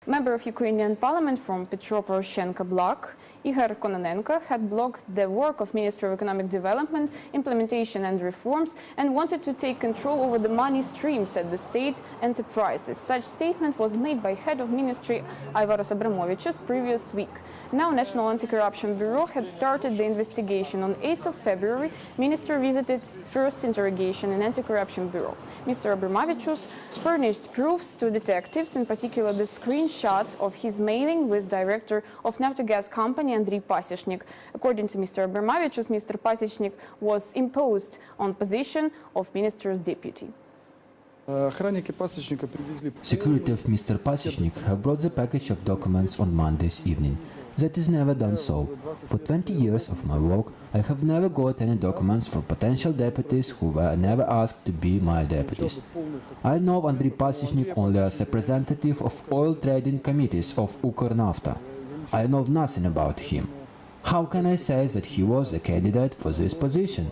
Member of Ukrainian Parliament from Petro Poroshenko bloc, Igor Kononenko, had blocked the work of Minister of Economic Development, Implementation and Reforms and wanted to take control over the money streams at the state enterprises. Such statement was made by head of ministry Aivaras Abramovičius previous week. Now National Anti-Corruption Bureau had started the investigation. On 8th of February, minister visited first interrogation in Anti-Corruption Bureau. Mr. Abramovičius furnished proofs to detectives, in particular the screenshot of his mailing with director of Naftogaz company Andriy Pasishnik. According to Mr. Abramovičius, Mr. Pasishnik was imposed on position of minister's deputy. Security of Mr. Pasishnik have brought the package of documents on Monday's evening. That is never done so. For 20 years of my work, I have never got any documents from potential deputies who were never asked to be my deputies. I know Andriy Pasishnik only as representative of oil trading committees of Ukernafta. I know nothing about him. How can I say that he was a candidate for this position?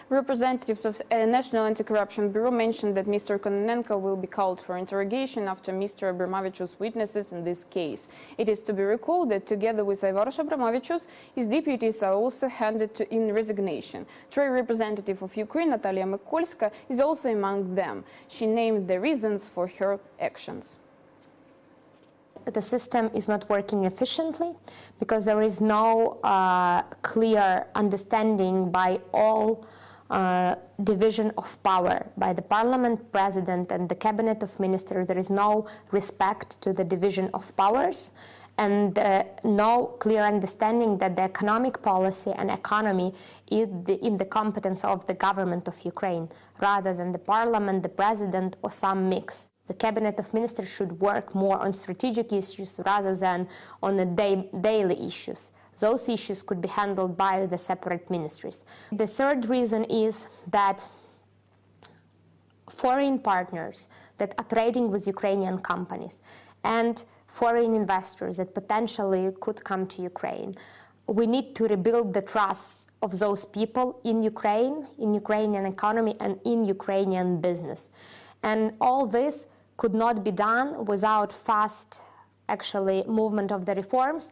Representatives of National Anti-Corruption Bureau mentioned that Mr. Kononenko will be called for interrogation after Mr. Abramovičius' witnesses in this case. It is to be recalled that together with Aivaras Abramovičius, his deputies are also handed in resignation. Trade representative of Ukraine, Natalia Mikolska, is also among them. She named the reasons for her actions. The system is not working efficiently because there is no clear understanding by all division of power by the parliament, president and the cabinet of ministers. There is no respect to the division of powers and no clear understanding that the economic policy and economy is in the competence of the government of Ukraine rather than the parliament, the president or some mix. The cabinet of ministers should work more on strategic issues rather than on the daily issues. Those issues could be handled by the separate ministries. The third reason is that foreign partners that are trading with Ukrainian companies and foreign investors that potentially could come to Ukraine, we need to rebuild the trust of those people in Ukraine, in Ukrainian economy and in Ukrainian business. And all this could not be done without fast, movement of the reforms.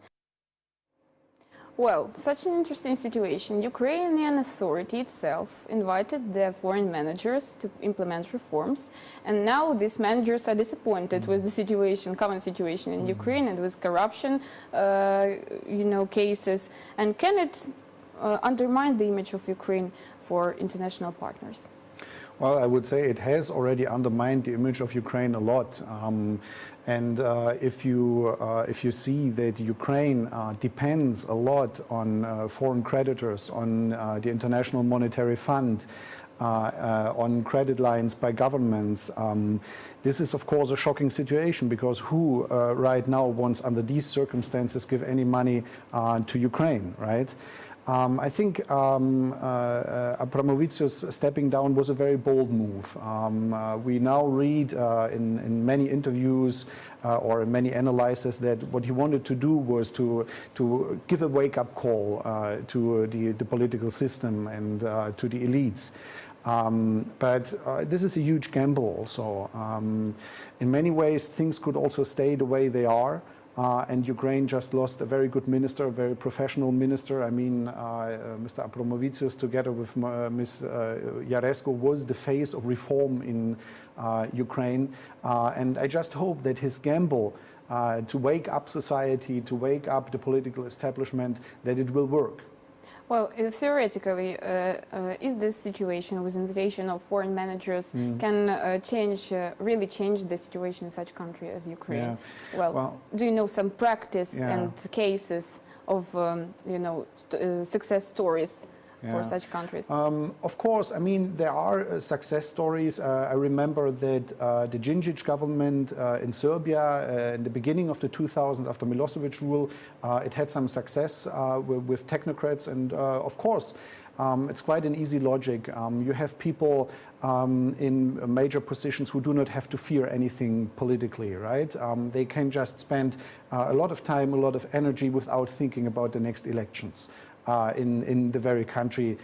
Well, such an interesting situation. Ukrainian authority itself invited the foreign managers to implement reforms, and now these managers are disappointed with the situation, common situation in Ukraine and with corruption, cases. And can it undermine the image of Ukraine for international partners? Well, I would say it has already undermined the image of Ukraine a lot. If you see that Ukraine depends a lot on foreign creditors, on the International Monetary Fund, on credit lines by governments, this is of course a shocking situation, because who right now wants under these circumstances give any money to Ukraine, right? I think Abramovičius stepping down was a very bold move. We now read in many interviews or in many analyses that what he wanted to do was to give a wake-up call to the political system and to the elites. But this is a huge gamble also. In many ways, things could also stay the way they are. And Ukraine just lost a very good minister, a very professional minister. I mean, Mr. Abramovičius, together with Ms. Yaresko, was the face of reform in Ukraine. And I just hope that his gamble to wake up society, to wake up the political establishment, that it will work. Well, theoretically, is this situation with invitation of foreign managers can really change the situation in such a country as Ukraine? Yeah. Well, do you know some practice and cases of success stories for such countries? Of course, I mean, there are success stories. I remember that the Djindjic government in Serbia in the beginning of the 2000s, after Milosevic rule, it had some success with technocrats, and of course, it's quite an easy logic. You have people in major positions who do not have to fear anything politically, right? They can just spend a lot of time, a lot of energy without thinking about the next elections. In the very country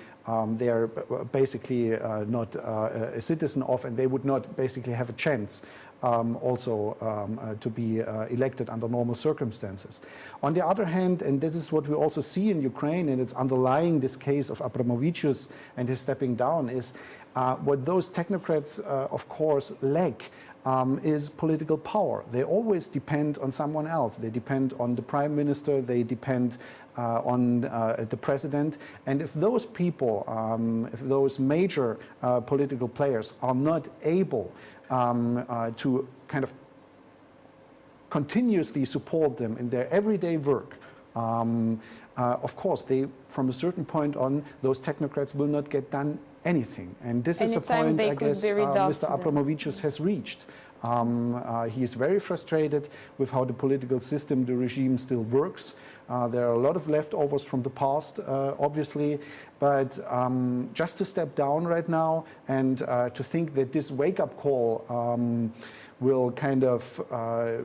they are basically not a citizen of, and they would not basically have a chance to be elected under normal circumstances. On the other hand, and this is what we also see in Ukraine, and it's underlying this case of Abramovichus and his stepping down, is what those technocrats, of course, lack is political power. They always depend on someone else. They depend on the prime minister, they depend on the president. And if those people, if those major political players are not able to kind of continuously support them in their everyday work, of course, from a certain point on, those technocrats will not get done anything. And this is a point, I guess, Mr. Abramovichus has reached. He is very frustrated with how the political system, the regime still works. There are a lot of leftovers from the past, obviously, but just to step down right now and to think that this wake-up call will kind of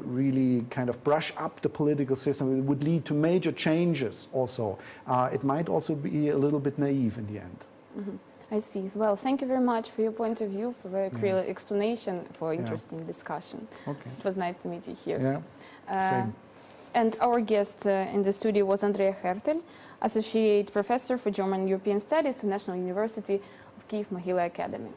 really kind of brush up the political system, it would lead to major changes also. It might also be a little bit naive in the end. Mm-hmm. I see. Well, thank you very much for your point of view, for very clear explanation, for interesting discussion. Okay. It was nice to meet you here. Yeah. Same. And our guest in the studio was Andrea Hertel, Associate Professor for German and European Studies at National University of Kyiv Mohyla Academy.